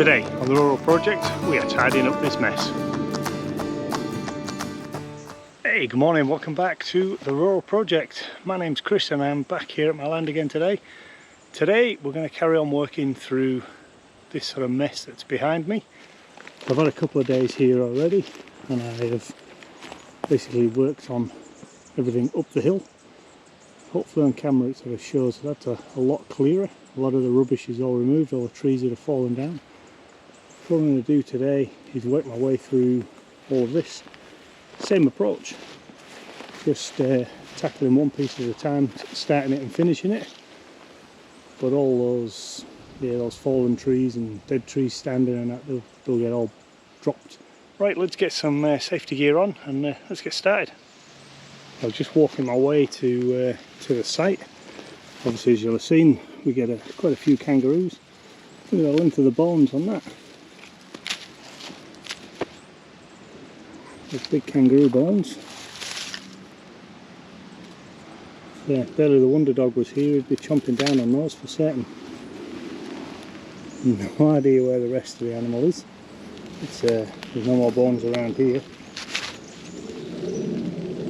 Today on the Rural Project we are tidying up this mess. Hey, good morning, welcome back to the Rural Project. My name's Chris and I'm back here at my land again today. Today we're going to carry on working through this sort of mess that's behind me. I've had a couple of days here already and I have basically worked on everything up the hill. Hopefully on camera it sort of shows that's a lot clearer. A lot of the rubbish is all removed, all the trees that have fallen down. What I'm going to do today is work my way through all of this. Same approach, just tackling one piece at a time, starting it and finishing it. But all those fallen trees and dead trees standing and that, they'll get all dropped. Right, let's get some safety gear on and let's get started. I was just walking my way to the site. Obviously, as you'll have seen, we get quite a few kangaroos. Look at the length of the bones on that. Those big kangaroo bones. Yeah, Bailey the Wonder Dog was here, he'd be chomping down on those for certain. No idea where the rest of the animal is. There's no more bones around here.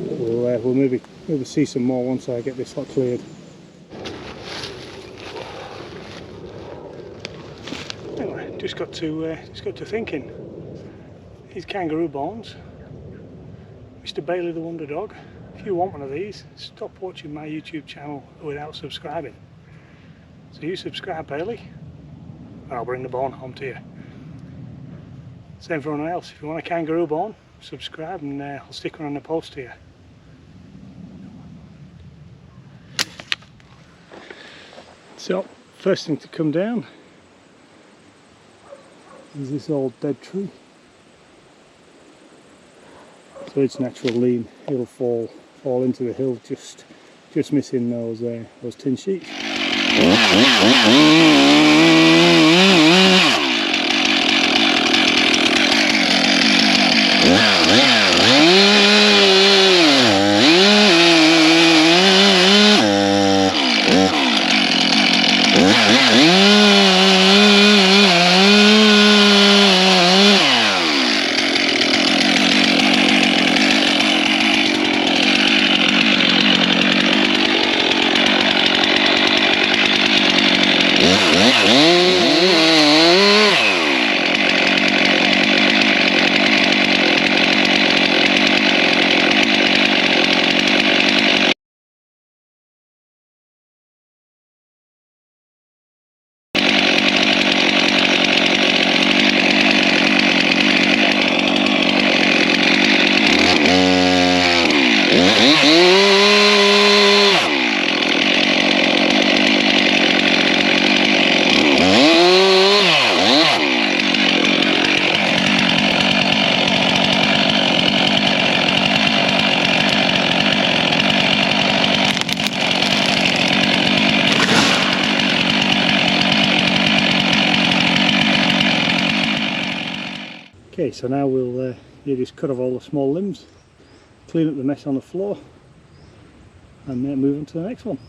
But we'll maybe see some more once I get this lot cleared. Anyway, just got to thinking. These kangaroo bones. Mr. Bailey the Wonder Dog, if you want one of these, stop watching my YouTube channel without subscribing. So you subscribe, Bailey, and I'll bring the bone home to you. Same for anyone else. If you want a kangaroo bone, subscribe and I'll stick one on the post to you. So, first thing to come down is this old dead tree. So its natural lean, it'll fall into the hill, just missing those tin sheets. Okay, so now we'll just cut off all the small limbs, clean up the mess on the floor, and then move on to the next one.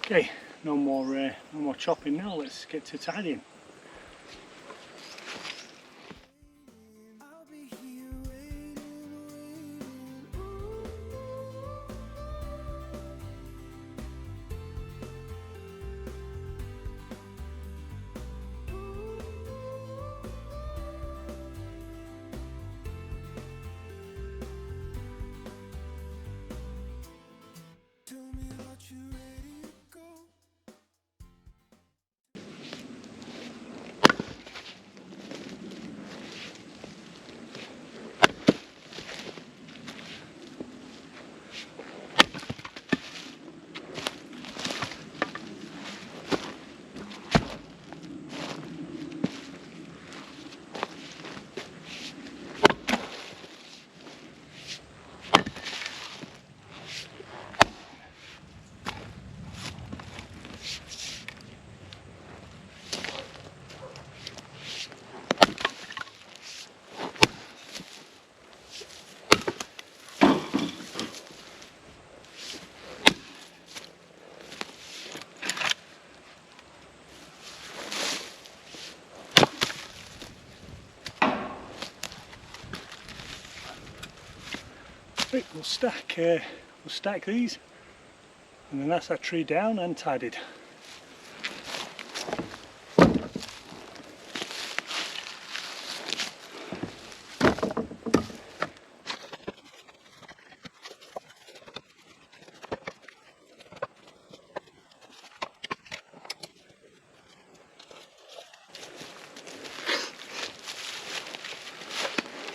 Okay, no more chopping now, let's get to tidying. Right, we'll stack these, and then that's that tree down and tidied.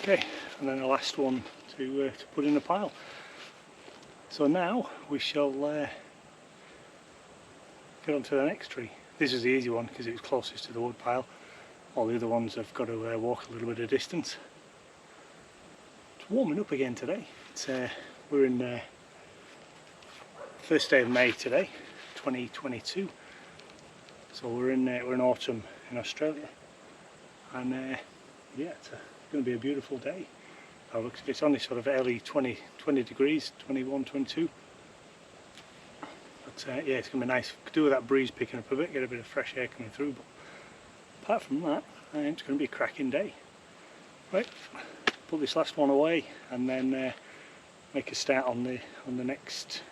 Okay, and then the last one to put in the pile. So now we shall get on to the next tree. This is the easy one because it was closest to the wood pile. All the other ones I've got to walk a little bit of distance. It's warming up again today. We're in first day of May today, 2022. So we're in autumn in Australia, and yeah, it's going to be a beautiful day. It's only sort of early 20 degrees, 21, 22. But yeah, it's going to be nice. Could do with that breeze picking up a bit, get a bit of fresh air coming through. But apart from that, it's going to be a cracking day. Right, put this last one away, and then make a start on the next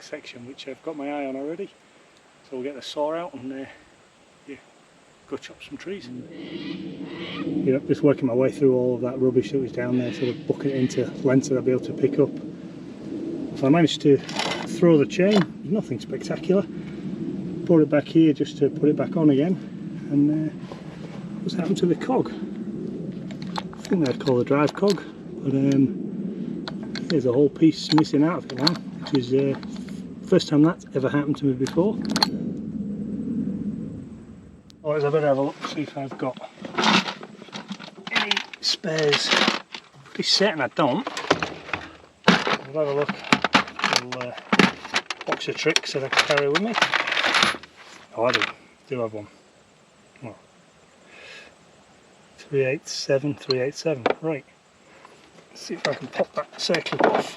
section, which I've got my eye on already. So we'll get the saw out and yeah, go chop some trees. You know, just working my way through all of that rubbish that was down there, sort of booking it into lengths that I'll be able to pick up. So I managed to throw the chain, nothing spectacular. Brought it back here just to put it back on again, and what's happened to the cog? I think they'd call the drive cog, but there's a whole piece missing out of it now, which is first time that's ever happened to me before. Oh, let's have a look, see if I've got any spares. Pretty certain I don't. We'll have a look. Little box of tricks that I can carry with me. Oh, I do have one. Oh. 387, 387. Right. Let's see if I can pop that circuit off.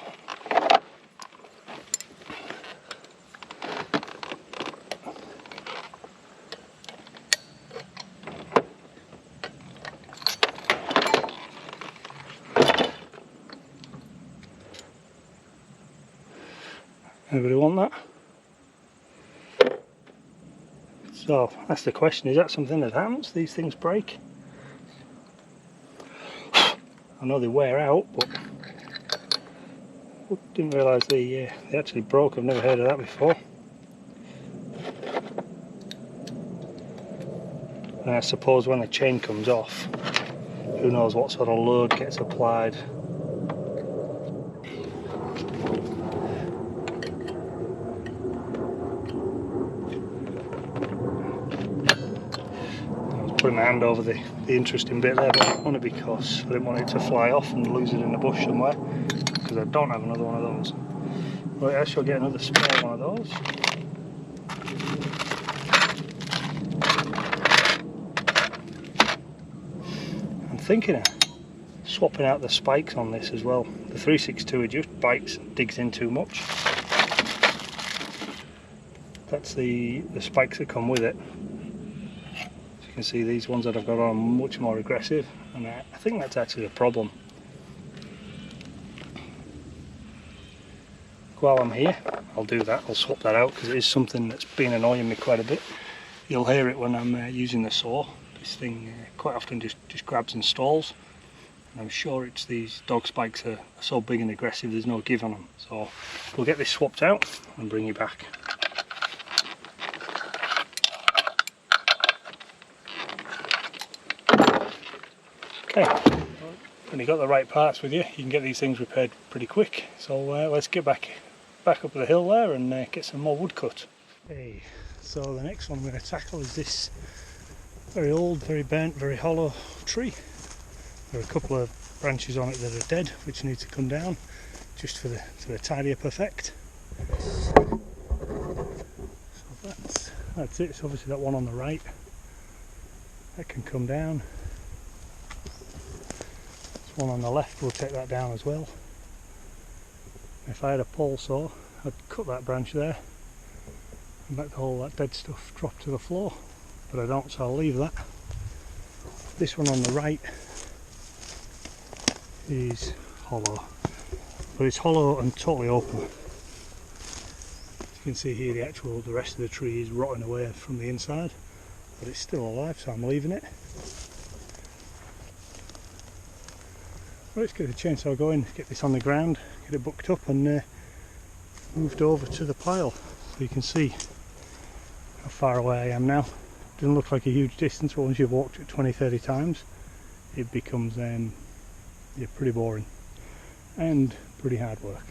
Anybody want that? So that's the question, is that something that happens? These things break? I know they wear out, but didn't realise they actually broke. I've never heard of that before. And I suppose when the chain comes off, who knows what sort of load gets applied. Putting my hand over the interesting bit there, but only because I didn't want it to fly off and lose it in the bush somewhere, because I don't have another one of those. Right, I shall get another spare one of those. I'm thinking of swapping out the spikes on this as well. The 362 it just bites and digs in too much. That's the spikes that come with it. You can see these ones that I've got on are much more aggressive, and I think that's actually a problem. While I'm here, I'll do that. I'll swap that out because it is something that's been annoying me quite a bit. You'll hear it when I'm using the saw. This thing quite often just grabs and stalls, and I'm sure it's these dog spikes are so big and aggressive there's no give on them. So we'll get this swapped out and bring you back. Okay, when you've got the right parts with you, you can get these things repaired pretty quick. So let's get back up the hill there and get some more wood cut. Okay, so the next one I'm going to tackle is this very old, very burnt, very hollow tree. There are a couple of branches on it that are dead, which need to come down just for the tidy up effect. So that's it. So obviously that one on the right, that can come down. One on the left will take that down as well. If I had a pole saw, I'd cut that branch there and let all that dead stuff drop to the floor, but I don't, so I'll leave that. This one on the right is hollow, but it's hollow and totally open. As you can see here, the rest of the tree is rotting away from the inside, but it's still alive, so I'm leaving it. Let's get the chainsaw going, get this on the ground, get it booked up and moved over to the pile, so you can see how far away I am now. Doesn't look like a huge distance, but once you've walked it 20-30 times it becomes pretty boring and pretty hard work.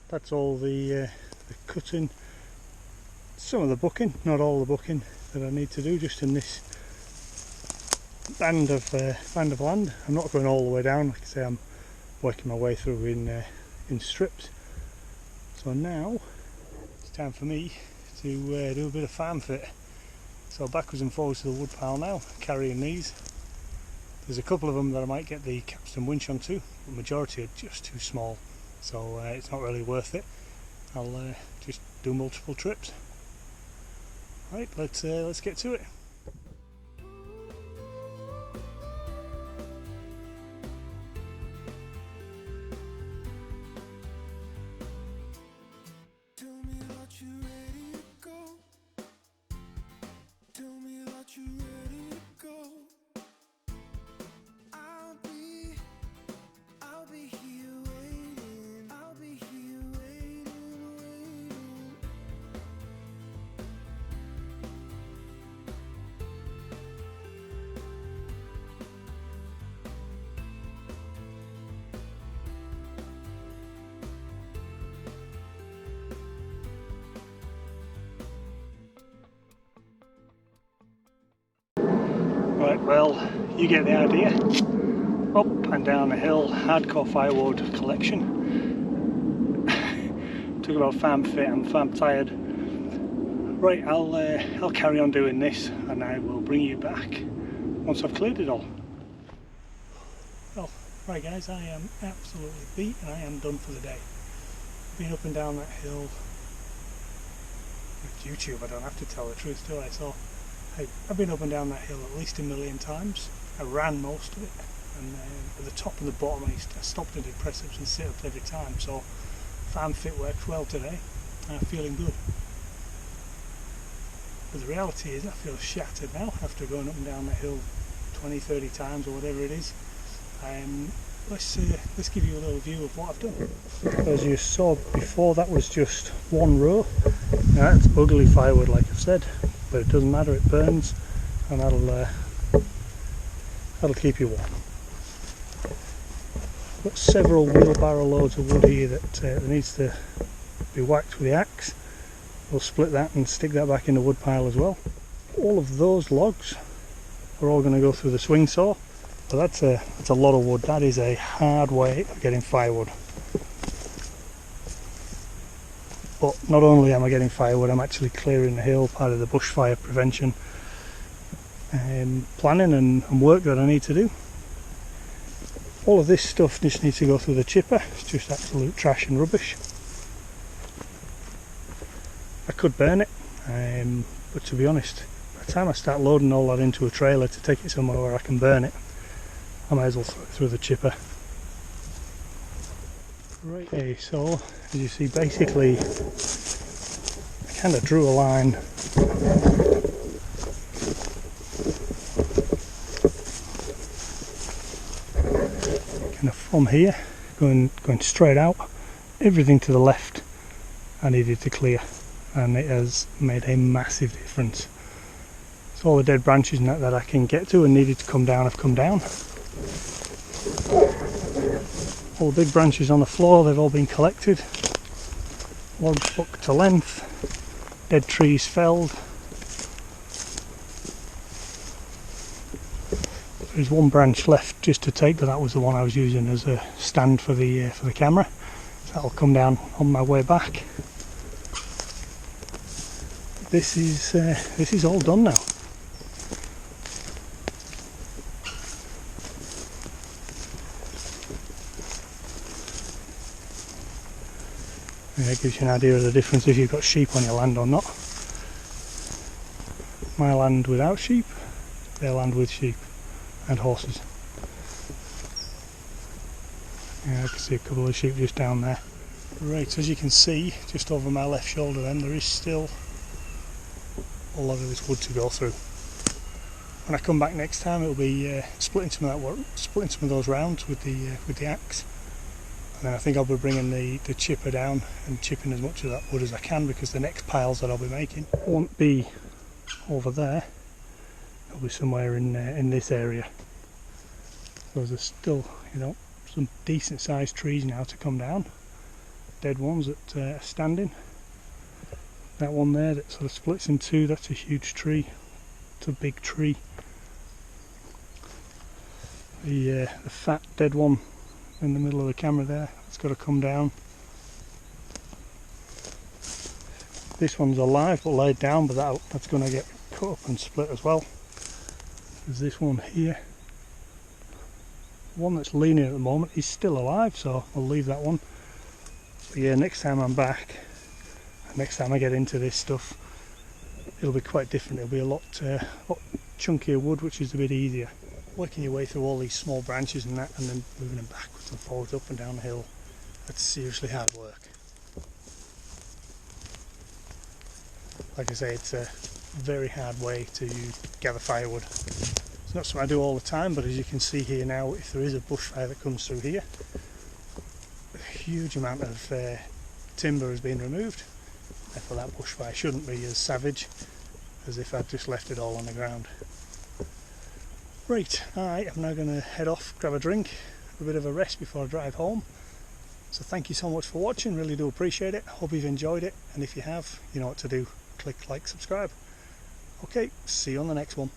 That's all the cutting, some of the bucking, not all the bucking that I need to do, just in this band of land. I'm not going all the way down, like I say, I'm working my way through in strips. So now it's time for me to do a bit of farm fit. So backwards and forwards to the wood pile now, carrying these. There's a couple of them that I might get the capstan winch onto, but the majority are just too small. So it's not really worth it. I'll just do multiple trips. Right, let's get to it. Right, well, you get the idea. Up and down the hill, hardcore firewood collection. Talk about farm fit, I'm farm tired. Right, I'll carry on doing this and I will bring you back once I've cleared it all. Well, right guys, I am absolutely beat and I am done for the day. Been up and down that hill. With YouTube, I don't have to tell the truth, do I? So I've been up and down that hill at least 1 million times. I ran most of it, and at the top and the bottom I stopped and did press ups and sit ups every time. So farm fit works well today. I'm feeling good. But the reality is I feel shattered now after going up and down that hill 20-30 times or whatever it is. Let's give you a little view of what I've done. As you saw before, that was just one row. Now that's ugly firewood, like I've said, but it doesn't matter, it burns, and that'll keep you warm. Got several wheelbarrow loads of wood here that needs to be whacked with the axe. We'll split that and stick that back in the wood pile as well. All of those logs are all going to go through the swing saw. So that's a lot of wood. That is a hard way of getting firewood. But not only am I getting firewood, I'm actually clearing the hill, part of the bushfire prevention planning and work that I need to do. All of this stuff just needs to go through the chipper. It's just absolute trash and rubbish. I could burn it, but to be honest, by the time I start loading all that into a trailer to take it somewhere where I can burn it, I might as well throw it through the chipper. Right, okay, so as you see, basically I kind of drew a line kind of from here, going straight out. Everything to the left I needed to clear, and it has made a massive difference. So all the dead branches and that I can get to and needed to come down have come down. All the big branches on the floor, they've all been collected. Logs bucked to length, dead trees felled. There's one branch left just to take, but that was the one I was using as a stand for the camera. So that'll come down on my way back. This is all done now. It gives you an idea of the difference if you've got sheep on your land or not. My land without sheep, their land with sheep and horses. Yeah, I can see a couple of sheep just down there. Right, so as you can see, just over my left shoulder then, there is still a lot of this wood to go through. When I come back next time, it'll be splitting some of those rounds with the axe. And then I think I'll be bringing the chipper down and chipping as much of that wood as I can, because the next piles that I'll be making won't be over there. It'll be somewhere in this area. So there's still, some decent sized trees now to come down. Dead ones that are standing. That one there that sort of splits in two, that's a huge tree. It's a big tree. The fat dead one in the middle of the camera there, it's got to come down. This one's alive but laid down, but that's going to get cut up and split as well. There's this one here. One that's leaning at the moment, he's still alive, so I'll leave that one. But yeah, next time I'm back, next time I get into this stuff, it'll be quite different. It'll be a lot chunkier wood, which is a bit easier. Working your way through all these small branches and that, and then moving them backwards and forwards up and down the hill, that's seriously hard work. Like I say, it's a very hard way to gather firewood. It's not something I do all the time, but as you can see here now, if there is a bushfire that comes through here, a huge amount of timber has been removed. Therefore that bushfire shouldn't be as savage as if I'd just left it all on the ground. Right, I am now going to head off, grab a drink, a bit of a rest before I drive home. So thank you so much for watching, really do appreciate it. Hope you've enjoyed it, and if you have, you know what to do. Click like, subscribe. Okay, see you on the next one.